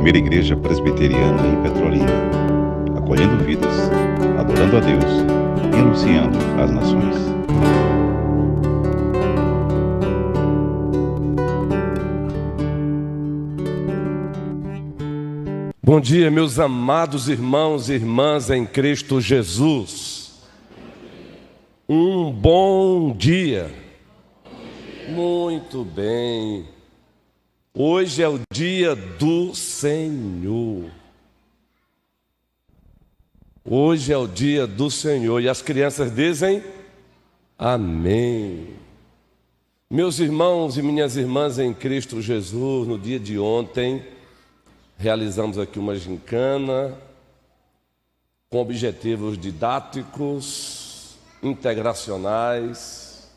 primeira igreja presbiteriana em Petrolina, acolhendo vidas, adorando a Deus e anunciando às nações. Bom dia, meus amados irmãos e irmãs em Cristo Jesus. Um bom dia. Muito bem. Hoje é o dia do Senhor. Hoje é o dia do Senhor. E as crianças dizem amém. Meus irmãos e minhas irmãs em Cristo Jesus, no dia de ontem, realizamos aqui uma gincana com objetivos didáticos, integracionais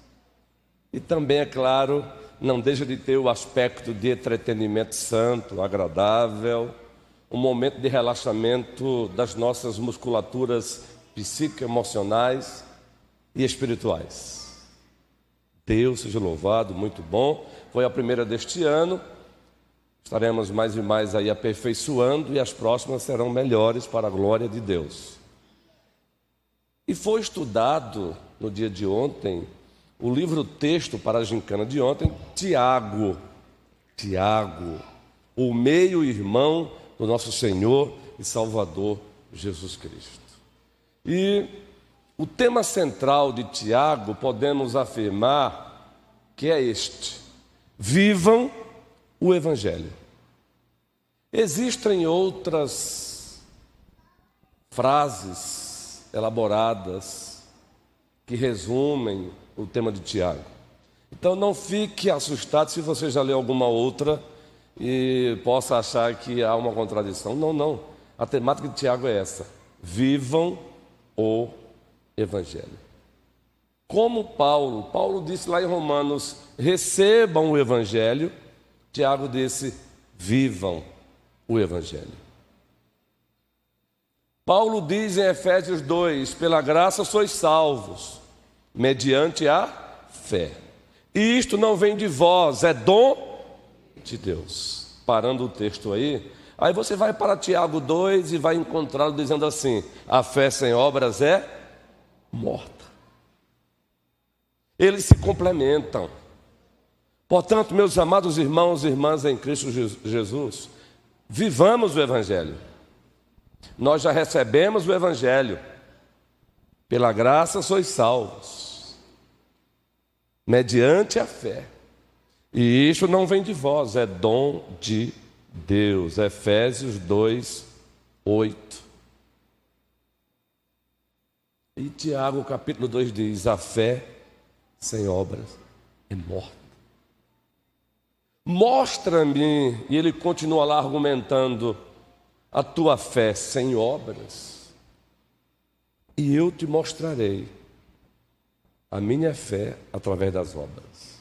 e também, é claro, não deixa de ter o aspecto de entretenimento santo, agradável, um momento de relaxamento das nossas musculaturas psicoemocionais e espirituais. Deus seja louvado, muito bom. Foi a primeira deste ano. Estaremos mais e mais aí aperfeiçoando e as próximas serão melhores para a glória de Deus. E foi estudado no dia de ontem o livro-texto para a gincana de ontem, Tiago, o meio-irmão do nosso Senhor e Salvador Jesus Cristo. E o tema central de Tiago, podemos afirmar que é este: vivam o Evangelho. Existem outras frases elaboradas que resumem o tema de Tiago. Então não fique assustado se você já leu alguma outra e possa achar que há uma contradição. Não. A temática de Tiago é essa: vivam o Evangelho. Como Paulo disse lá em Romanos, recebam o Evangelho, Tiago disse, vivam o Evangelho. Paulo diz em Efésios 2, pela graça sois salvos, mediante a fé. E isto não vem de vós, é dom de Deus. Parando o texto aí você vai para Tiago 2 e vai encontrá-lo dizendo assim: a fé sem obras é morta. Eles se complementam. Portanto, meus amados irmãos e irmãs em Cristo Jesus, vivamos o Evangelho. Nós já recebemos o Evangelho. Pela graça sois salvos, mediante a fé. E isso não vem de vós, é dom de Deus. Efésios 2, 8. E Tiago, capítulo 2, diz: a fé sem obras é morta. Mostra-me, e ele continua lá argumentando, a tua fé sem obras, e eu te mostrarei a minha fé através das obras.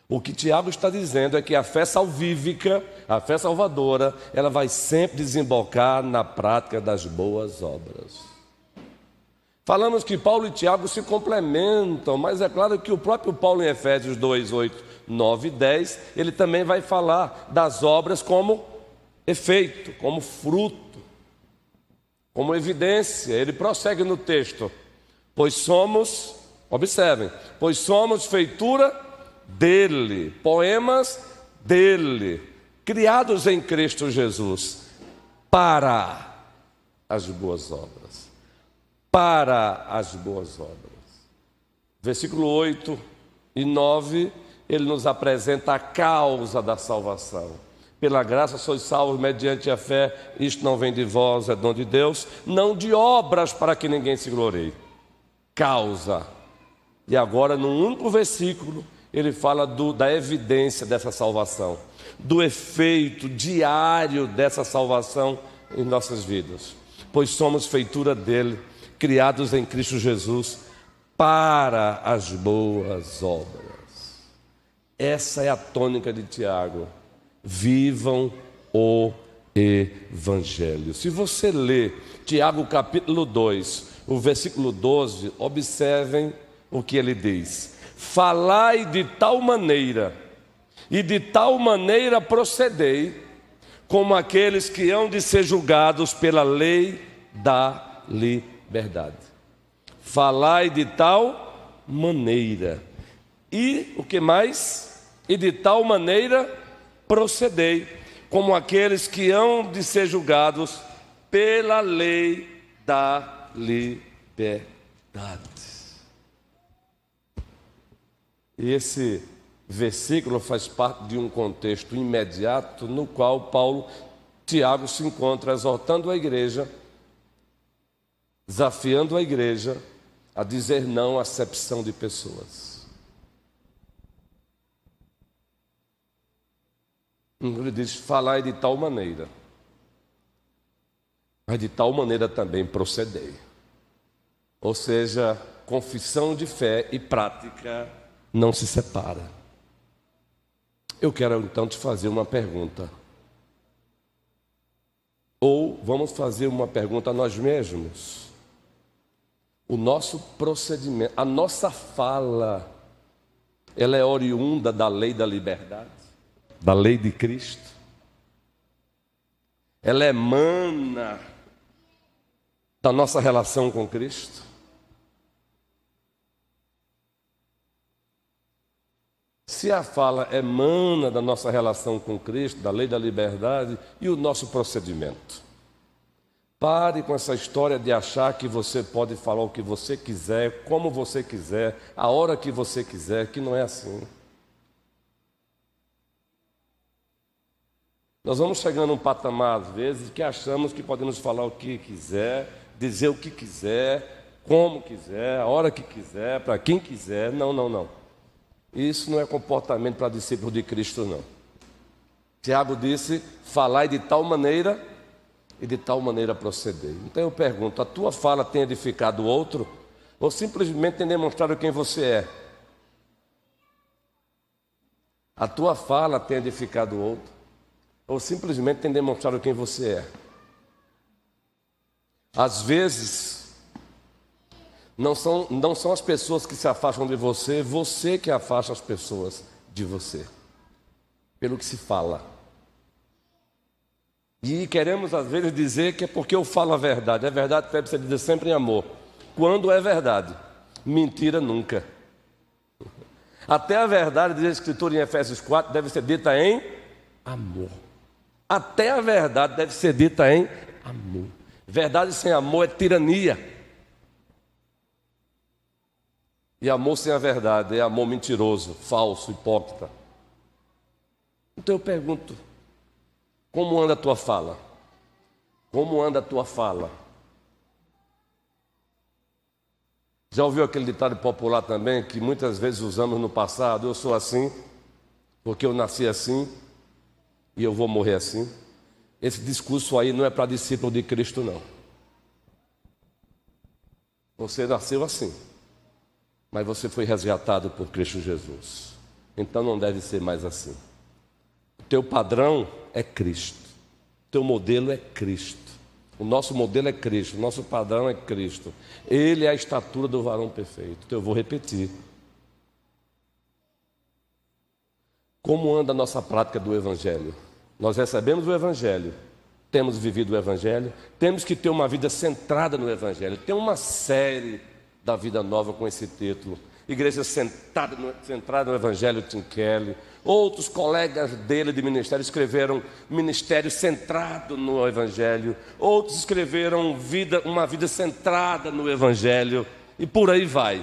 O que Tiago está dizendo é que a fé salvífica, a fé salvadora, ela vai sempre desembocar na prática das boas obras. Falamos que Paulo e Tiago se complementam, mas é claro que o próprio Paulo em Efésios 2, 8, 9 e 10, ele também vai falar das obras como efeito, como fruto, como evidência. Ele prossegue no texto: pois somos, observem, pois somos feitura dele, poemas dele, criados em Cristo Jesus, para as boas obras. Para as boas obras. Versículo 8 e 9, ele nos apresenta a causa da salvação. Pela graça sois salvos mediante a fé, isto não vem de vós, é dom de Deus, não de obras para que ninguém se glorie. Causa. E agora, num único versículo, ele fala da evidência dessa salvação, do efeito diário dessa salvação em nossas vidas. Pois somos feitura dele, criados em Cristo Jesus para as boas obras. Essa é a tônica de Tiago. Vivam o Evangelho. Se você ler Tiago capítulo 2, o versículo 12, observem o que ele diz: falai de tal maneira, e de tal maneira procedei, como aqueles que hão de ser julgados pela lei da liberdade. Falai de tal maneira. E o que mais? E de tal maneira procedei, como aqueles que hão de ser julgados pela lei da liberdade. E esse versículo faz parte de um contexto imediato no qual Tiago se encontra exortando a igreja, desafiando a igreja a dizer não à acepção de pessoas. Ele diz: falai de tal maneira, mas de tal maneira também procedei. Ou seja, confissão de fé e prática não se separa. Eu quero então te fazer uma pergunta. Ou vamos fazer uma pergunta a nós mesmos. O nosso procedimento, a nossa fala, ela é oriunda da lei da liberdade, da lei de Cristo. Ela emana da nossa relação com Cristo. Se a fala emana da nossa relação com Cristo, da lei da liberdade, e o nosso procedimento? Pare com essa história de achar que você pode falar o que você quiser, como você quiser, a hora que você quiser, que não é assim. Nós vamos chegando a um patamar, às vezes, que achamos que podemos falar o que quiser, dizer o que quiser, como quiser, a hora que quiser, para quem quiser. Não, não, não. Isso não é comportamento para discípulo de Cristo, não. Tiago disse: falai de tal maneira e de tal maneira proceder. Então eu pergunto: a tua fala tem edificado o outro? Ou simplesmente tem demonstrado quem você é? A tua fala tem edificado o outro? Ou simplesmente tem demonstrado quem você é? Às vezes, não são as pessoas que se afastam de você, você que afasta as pessoas de você, pelo que se fala. E queremos às vezes dizer que é porque eu falo a verdade. A verdade deve ser dita sempre em amor. Quando é verdade, mentira nunca. Até a verdade, diz a Escritura em Efésios 4, deve ser dita em amor. Até a verdade deve ser dita em amor. Verdade sem amor é tirania. E amor sem a verdade é amor mentiroso, falso, hipócrita. Então eu pergunto: como anda a tua fala? Como anda a tua fala? Já ouviu aquele ditado popular também, que muitas vezes usamos no passado? Eu sou assim, porque eu nasci assim, e eu vou morrer assim. Esse discurso aí não é para discípulo de Cristo, não. Você nasceu assim, mas você foi resgatado por Cristo Jesus. Então não deve ser mais assim. O teu padrão é Cristo. O teu modelo é Cristo. O nosso modelo é Cristo. O nosso padrão é Cristo. Ele é a estatura do varão perfeito. Então eu vou repetir. Como anda a nossa prática do Evangelho? Nós recebemos o Evangelho, temos vivido o Evangelho, temos que ter uma vida centrada no Evangelho. Tem uma série da Vida Nova com esse título: Igreja Centrada no Evangelho, Tim Keller. Outros colegas dele de ministério escreveram Ministério Centrado no Evangelho. Outros escreveram uma vida centrada no Evangelho. E por aí vai.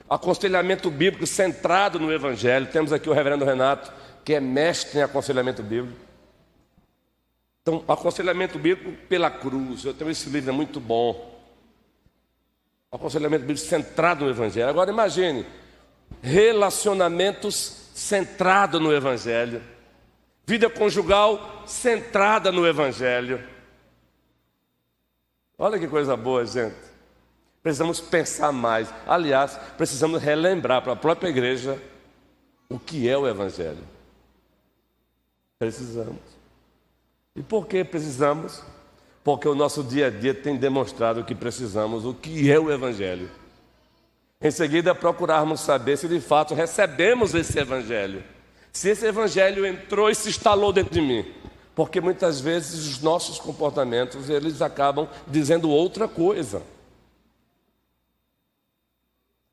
Aconselhamento bíblico centrado no Evangelho. Temos aqui o reverendo Renato, que é mestre em aconselhamento bíblico. Então, aconselhamento bíblico pela cruz. Eu tenho esse livro, é muito bom. Aconselhamento bíblico centrado no Evangelho. Agora imagine, relacionamentos centrados no Evangelho. Vida conjugal centrada no Evangelho. Olha que coisa boa, gente. Precisamos pensar mais. Aliás, precisamos relembrar para a própria igreja o que é o Evangelho. Precisamos. E por que precisamos? Porque o nosso dia a dia tem demonstrado que precisamos o que é o Evangelho. Em seguida, procurarmos saber se de fato recebemos esse Evangelho. Se esse Evangelho entrou e se instalou dentro de mim. Porque muitas vezes os nossos comportamentos, eles acabam dizendo outra coisa.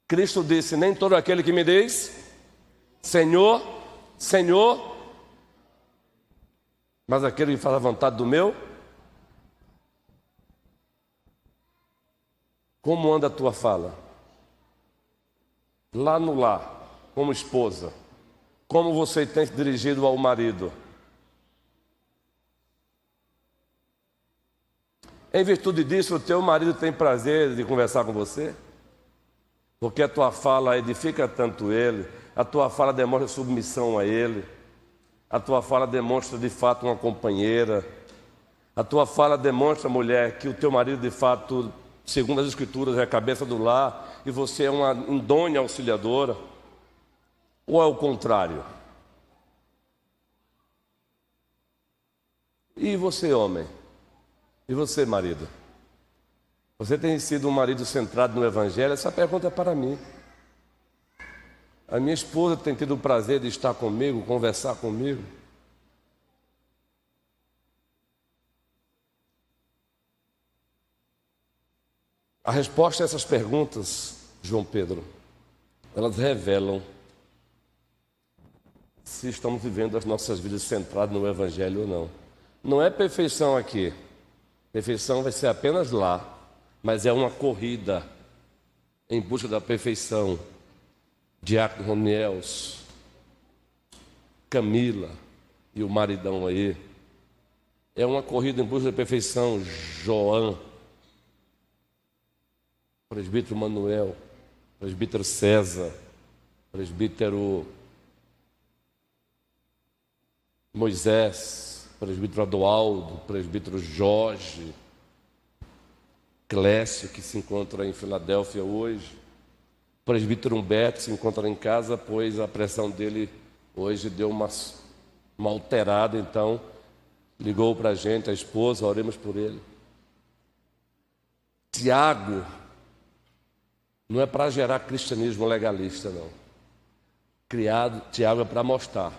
Cristo disse: nem todo aquele que me diz Senhor, Senhor, mas aquele que faz a vontade do meu. Como anda a tua fala? Lá no lar, como esposa. Como você tem se dirigido ao marido? Em virtude disso, o teu marido tem prazer de conversar com você? Porque a tua fala edifica tanto ele, a tua fala demonstra submissão a ele, a tua fala demonstra de fato uma companheira, a tua fala demonstra, mulher, que o teu marido de fato, segundo as Escrituras, é a cabeça do lar e você é uma idônea auxiliadora, ou é o contrário? E você, homem? E você, marido? Você tem sido um marido centrado no Evangelho? Essa pergunta é para mim. A minha esposa tem tido o prazer de estar comigo, conversar comigo? A resposta a essas perguntas, João Pedro, elas revelam se estamos vivendo as nossas vidas centradas no Evangelho ou não. Não é perfeição aqui. Perfeição vai ser apenas lá. Mas é uma corrida em busca da perfeição. Diácono Roniels, Camila e o maridão aí. É uma corrida em busca da perfeição. João, presbítero Manuel, presbítero César, presbítero Moisés, presbítero Adualdo, presbítero Jorge, Clécio, que se encontra em Filadélfia hoje, o presbítero Humberto se encontra em casa, pois a pressão dele hoje deu uma alterada, então ligou para a gente, a esposa, oremos por ele. Tiago não é para gerar cristianismo legalista, não. Tiago é para mostrar,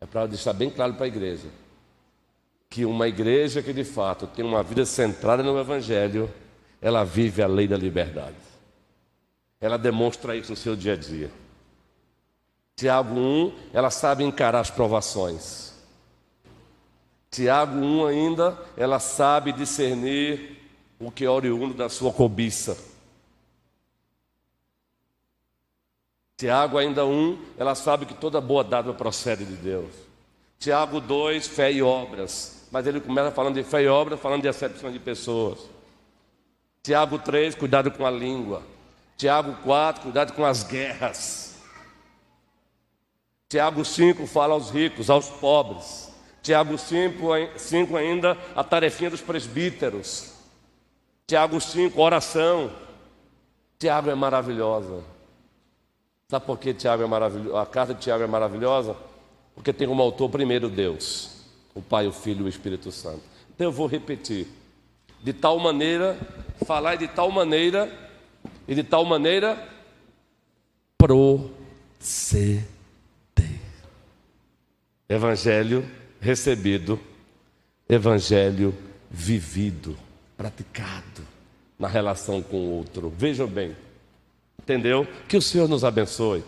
é para deixar bem claro para a igreja que uma igreja que de fato tem uma vida centrada no Evangelho, ela vive a lei da liberdade. Ela demonstra isso no seu dia a dia. Tiago 1, ela sabe encarar as provações. Tiago 1 ainda, ela sabe discernir o que é oriundo da sua cobiça. Tiago ainda 1, ela sabe que toda boa dádiva procede de Deus. Tiago 2, fé e obras. Mas ele começa falando de fé e obras, falando de acepção de pessoas. Tiago 3, cuidado com a língua. Tiago 4, cuidado com as guerras. Tiago 5 fala aos ricos, aos pobres. Tiago 5 ainda, a tarefinha dos presbíteros. Tiago 5, oração. Tiago é maravilhosa. Sabe por que Tiago é maravilhosa? A carta de Tiago é maravilhosa? Porque tem como autor primeiro Deus, o Pai, o Filho e o Espírito Santo. Então eu vou repetir. De tal maneira, falar de tal maneira, e de tal maneira, proceder. Evangelho recebido, evangelho vivido, praticado na relação com o outro. Vejam bem, entendeu? Que o Senhor nos abençoe.